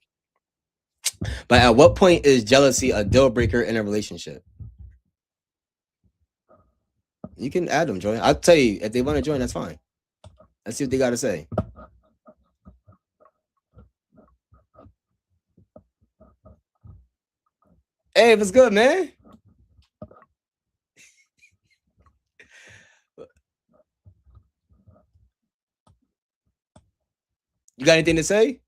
But at what point is jealousy a deal breaker in a relationship? You can add them, join. I'll tell you if they want to join, that's fine. Let's see what they got to say. Hey, what's good, man? You got anything to say?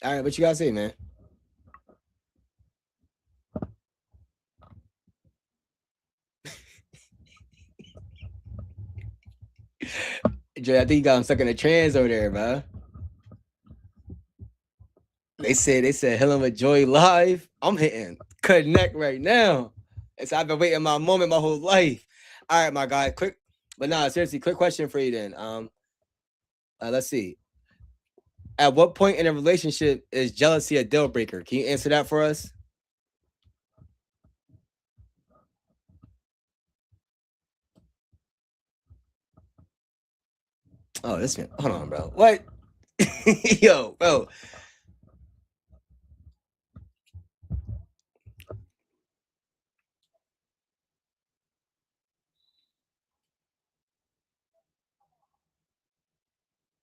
All right, what you got to say, man? Joy, I think you got him stuck in a trance over there, man. They said Helen with Joy live. I'm hitting connect right now. It's I've been waiting my moment my whole life. All right, my guy. Quick, but nah, seriously, quick question for you then. Let's see. At what point in a relationship is jealousy a deal breaker? Can you answer that for us? Oh, this man. Hold on, bro. What? Yo, bro.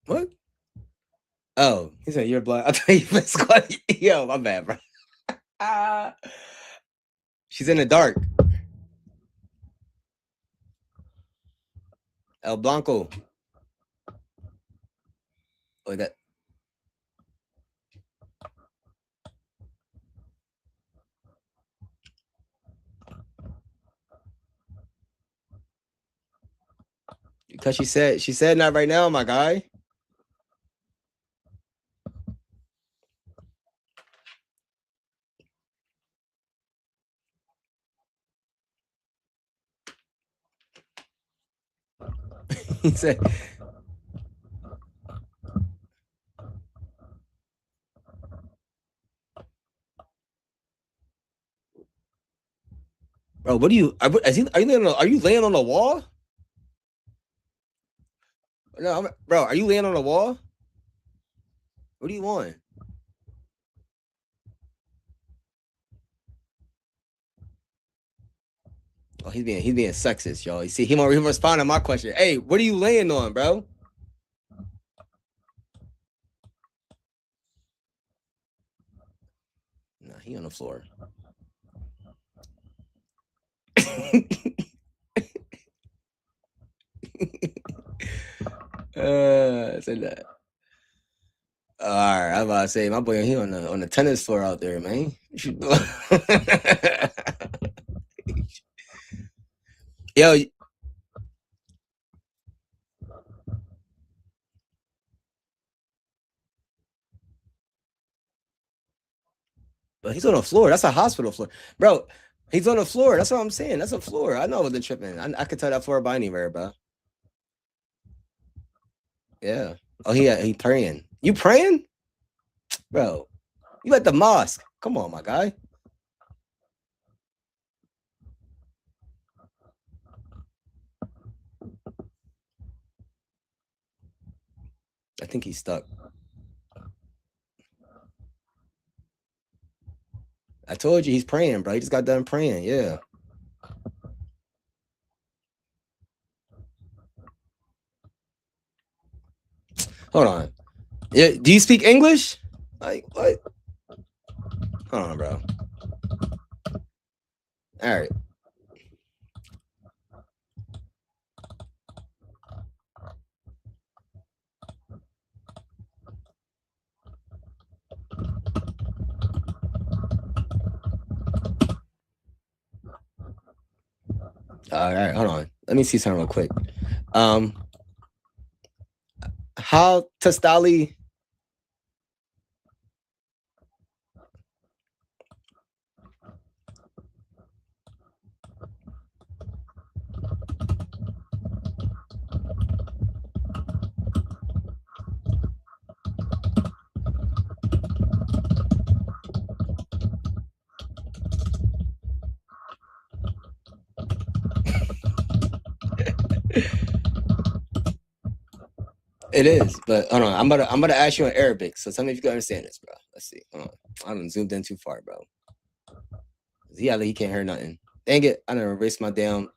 What? Oh, he said you're blind. I thought you was squad. Yo, my bad, bro. Ah, she's in the dark. El Blanco. Oh, that because she said not right now, my guy. He said, "Bro, what do you? Are you laying on the wall? No, bro. Are you laying on the wall? What do you want? Oh, he's being sexist, y'all. You see, he responded to my question. Hey, what are you laying on, bro? Nah, he on the floor. Say that. All right, I was about to say my boy he on the tennis floor out there, man. You should- Yo, but he's on the floor. That's a hospital floor, bro. He's on the floor. That's what I'm saying. That's a floor. I know what the tripping. I could tell that floor by anywhere, bro. Yeah. Oh, he praying. You praying, bro? You at the mosque? Come on, my guy. I think he's stuck. I told you he's praying, bro. He just got done praying. Yeah. Hold on. Yeah. Do you speak English? Like what? Hold on, bro. All right. All right. Hold on. Let me see something real quick. Um, how Tastali? It is, but hold on. I'm gonna ask you in Arabic. So tell me if you can understand this, bro. Let's see. Hold on. I done zoomed in too far, bro. He can't hear nothing. Dang it! I done erased my damn.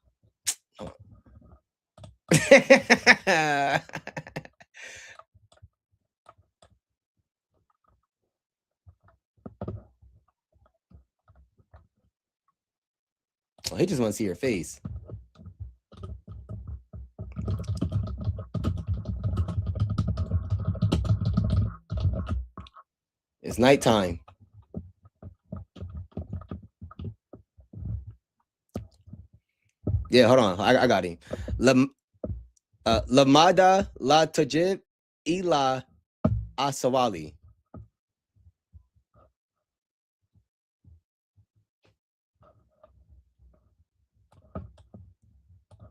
Oh, he just want to see your face. It's nighttime. Yeah, hold on. I got him. Lamada la tajib ila asawali.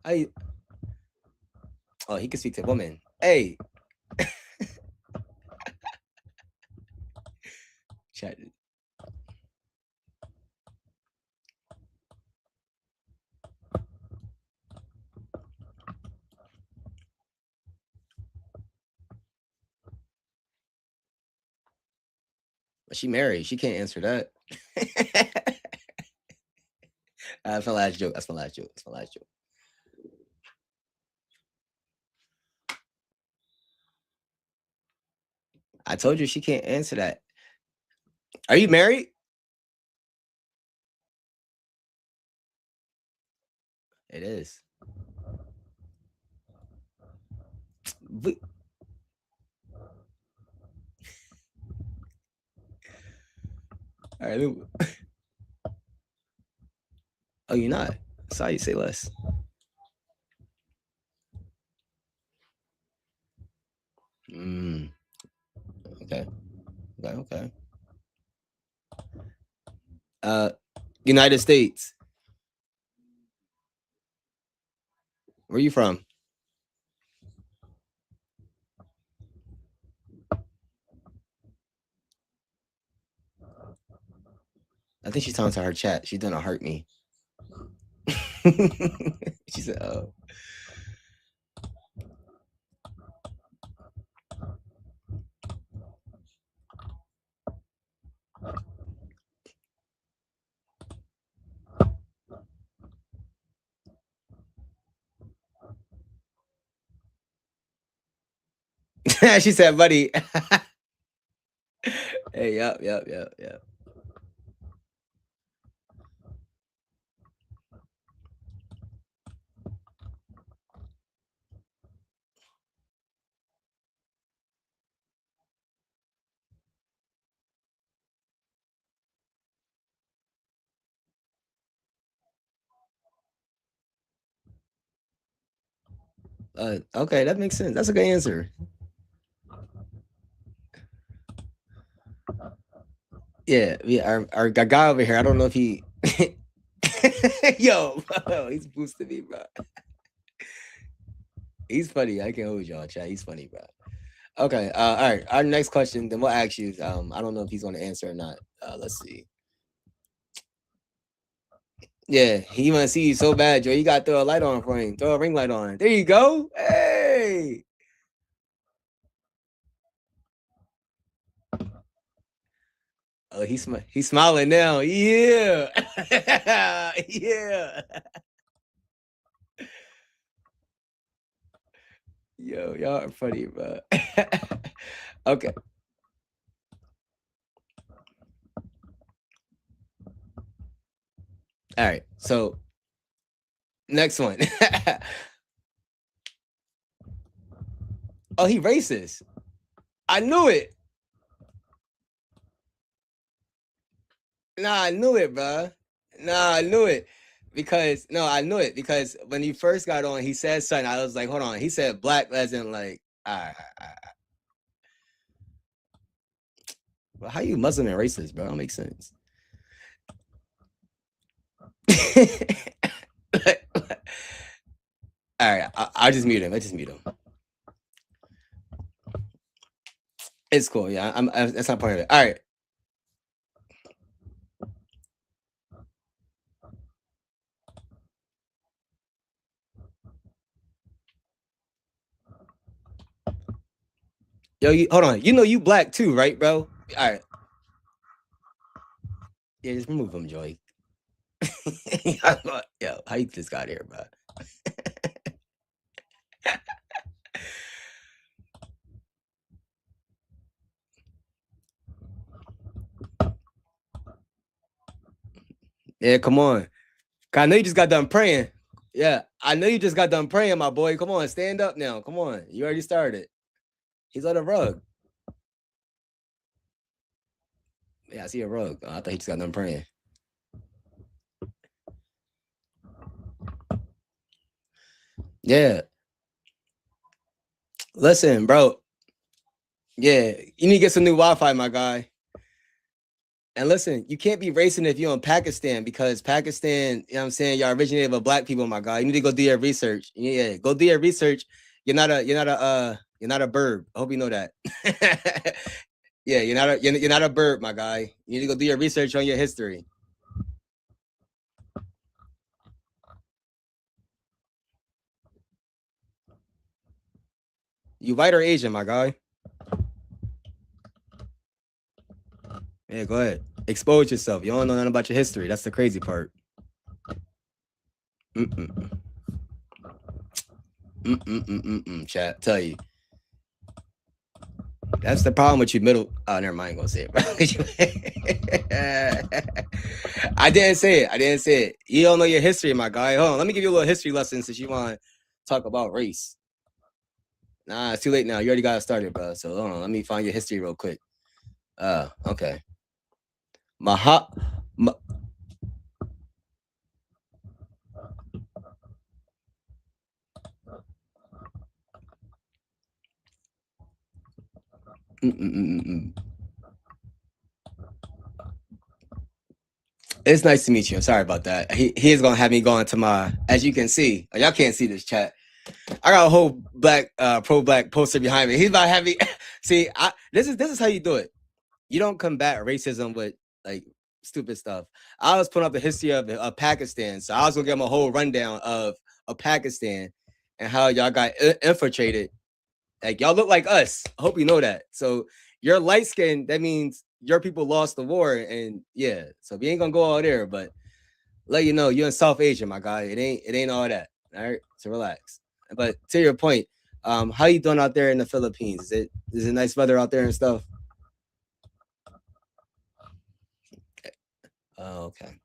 I Oh, he can speak to women. Hey, chat. She married. She can't answer that. That's my last joke. That's my last joke. That's my last joke. I told you she can't answer that. Are you married? It is. But, all right. Oh, you're not. Sorry, you say less. Mm, okay. Okay. Okay. Uh, United States. Where you from? I think she's talking to her chat. She's gonna hurt me. She said, "Oh." She said, "Buddy." Hey, yep. Okay, that makes sense. That's a good answer. Yeah, yeah. Our guy over here. I don't know if he. Yo, bro, he's boosting me, bro. He's funny. I can hold y'all, chat. He's funny, bro. Okay. All right. Our next question. Then we'll ask you. I don't know if he's going to answer or not. Let's see. Yeah, he want to see you so bad, Joe. You got to throw a light on for him. Throw a ring light on. There you go. Hey. Oh, he's smiling now. Yeah. Yeah. Yo, y'all are funny, bro. Okay. All right. So next one. Oh, he racist. I knew it. Nah, I knew it, bro. Nah, I knew it. Because no, I knew it because when he first got on, he said something. I was like, hold on. He said black as in like, all right, all right. Well, how you Muslim and racist, bro? Don't make sense. All right, I'll just mute him. I just mute him. It's cool. Yeah, that's not part of it. All right. Yo, hold on. You know you black too, right, bro? All right. Yeah, just remove him, Joey. Yo, how you just got here, bro? Yeah, come on. I know you just got done praying. Yeah, I know you just got done praying, my boy. Come on, stand up now. Come on. You already started. He's on the rug. Yeah, I see a rug. Oh, I thought he just got done praying. Yeah. Listen, bro. Yeah, you need to get some new Wi-Fi, my guy. And listen, you can't be racing if you're in Pakistan because Pakistan, you know what I'm saying, y'all originated with black people, my guy. You need to go do your research. Yeah, go do your research. You're not a bird. I hope you know that. Yeah, you're not a bird, my guy. You need to go do your research on your history. You white or Asian, my guy? Yeah, go ahead. Expose yourself. You don't know nothing about your history. That's the crazy part. Chat, tell you. That's the problem with you middle. Oh, never mind. I'm gonna say it. I didn't say it. I didn't say it. You don't know your history, my guy. Hold on. Let me give you a little history lesson since you want to talk about race. Nah, it's too late now. You already got it started, bro. So hold on. Let me find your history real quick. Okay. Maha. Ma- It's nice to meet you. I'm sorry about that. He's gonna have me going to my. As you can see, y'all can't see this chat. I got a whole black pro black poster behind me. He's about to have me. See, this is how you do it. You don't combat racism with like stupid stuff. I was putting up the history of Pakistan, so I was gonna give him a whole rundown of Pakistan and how y'all got infiltrated. Like y'all look like us. I hope you know that. So you're light skinned. That means your people lost the war, and yeah. So we ain't gonna go all there, but let you know you're in South Asia, my guy. It ain't all that. All right, so relax. But to your point, how you doing out there in the Philippines? Is it nice weather out there and stuff? Oh, okay.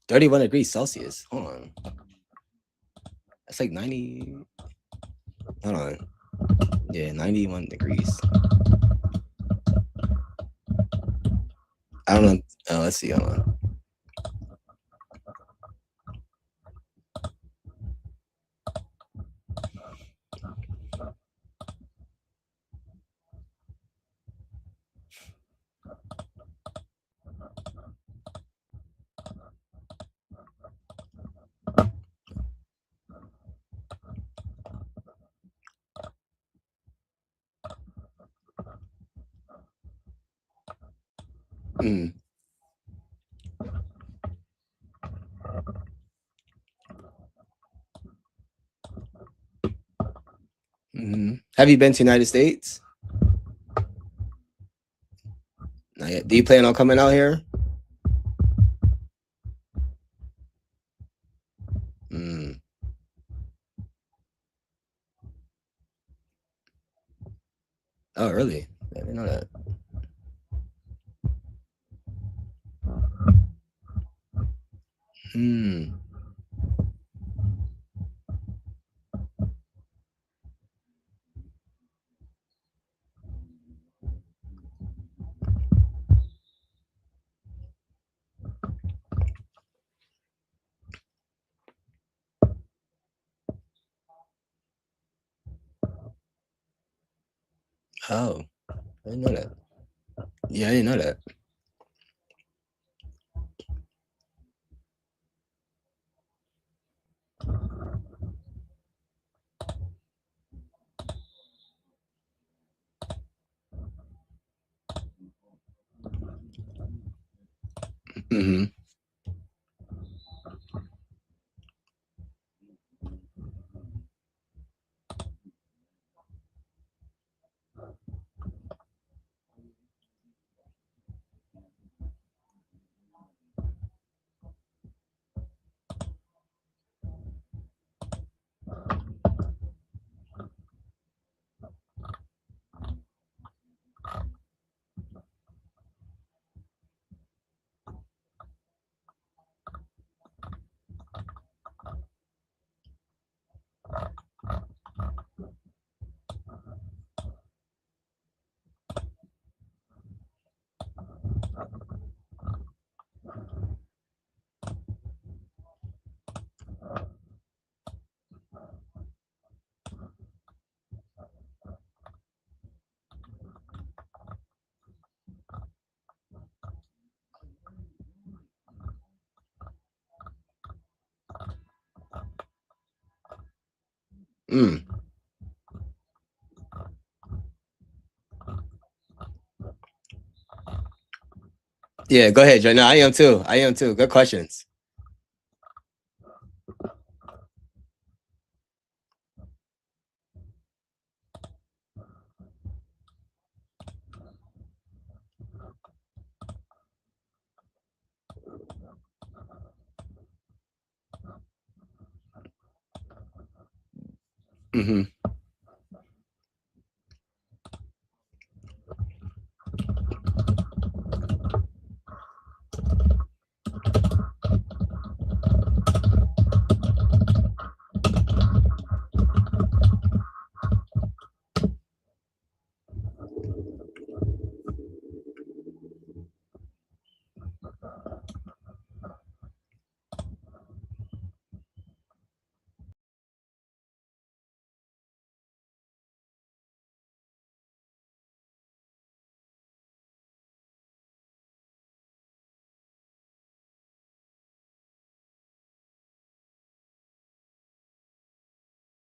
31 degrees Celsius. Hold on. That's like 90. Hold on. Yeah, 91 degrees. I don't know. Oh, let's see. Hold on. Mm. Have you been to United States? Not yet. Do you plan on coming out here? Mm. Oh, really? I didn't know that. Hmm. Oh, I didn't know that. Yeah, I didn't know that. Mm-hmm. Mm. Yeah, go ahead, Joe. No, I am too. I am too. Good questions. Mm-hmm.